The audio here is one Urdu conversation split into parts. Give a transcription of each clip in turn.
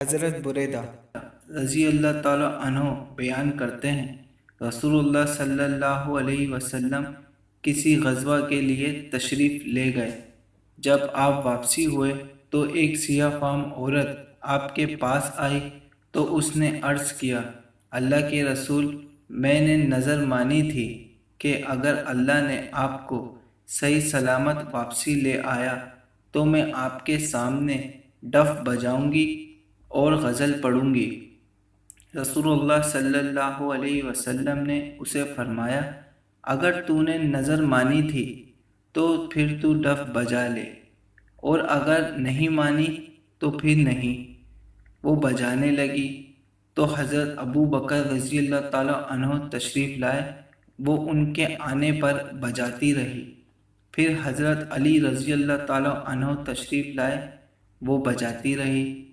حضرت بریدہ رضی اللہ تعالیٰ عنہ بیان کرتے ہیں، رسول اللہ صلی اللہ علیہ وسلم کسی غزوہ کے لیے تشریف لے گئے۔ جب آپ واپسی ہوئے تو ایک سیاہ فام عورت آپ کے پاس آئی تو اس نے عرض کیا، اللہ کے رسول، میں نے نظر مانی تھی کہ اگر اللہ نے آپ کو صحیح سلامت واپسی لے آیا تو میں آپ کے سامنے ڈف بجاؤں گی اور غزل پڑھوں گی۔ رسول اللہ صلی اللہ علیہ وسلم نے اسے فرمایا، اگر تو نے نظر مانی تھی تو پھر تو ڈف بجا لے، اور اگر نہیں مانی تو پھر نہیں۔ وہ بجانے لگی تو حضرت ابو بکر رضی اللہ تعالیٰ عنہ تشریف لائے، وہ ان کے آنے پر بجاتی رہی۔ پھر حضرت علی رضی اللہ تعالیٰ عنہ تشریف لائے، وہ بجاتی رہی۔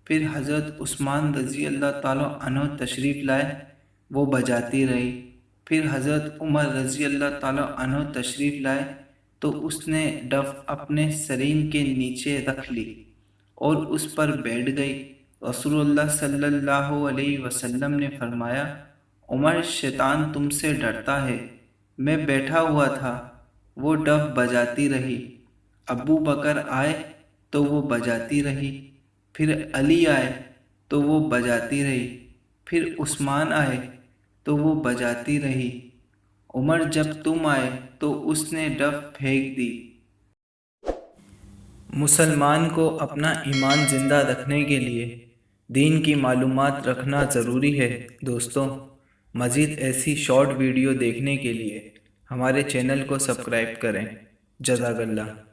پھر حضرت عثمان رضی اللہ تعالیٰ عنہ تشریف لائے، وہ بجاتی رہی۔ پھر حضرت عمر رضی اللہ تعالیٰ عنہ تشریف لائے تو اس نے ڈف اپنے سرین کے نیچے رکھ لی اور اس پر بیٹھ گئی۔ رسول اللہ صلی اللہ علیہ وسلم نے فرمایا، عمر، شیطان تم سے ڈرتا ہے۔ میں بیٹھا ہوا تھا، وہ ڈف بجاتی رہی۔ ابو بکر آئے تو وہ بجاتی رہی۔ پھر علی آئے تو وہ بجاتی رہی۔ پھر عثمان آئے تو وہ بجاتی رہی۔ عمر جب تم آئے تو اس نے ڈف پھینک دی۔ مسلمان کو اپنا ایمان زندہ رکھنے کے لیے دین کی معلومات رکھنا ضروری ہے۔ دوستوں، مزید ایسی شارٹ ویڈیو دیکھنے کے لیے ہمارے چینل کو سبسکرائب کریں۔ جزاک اللہ۔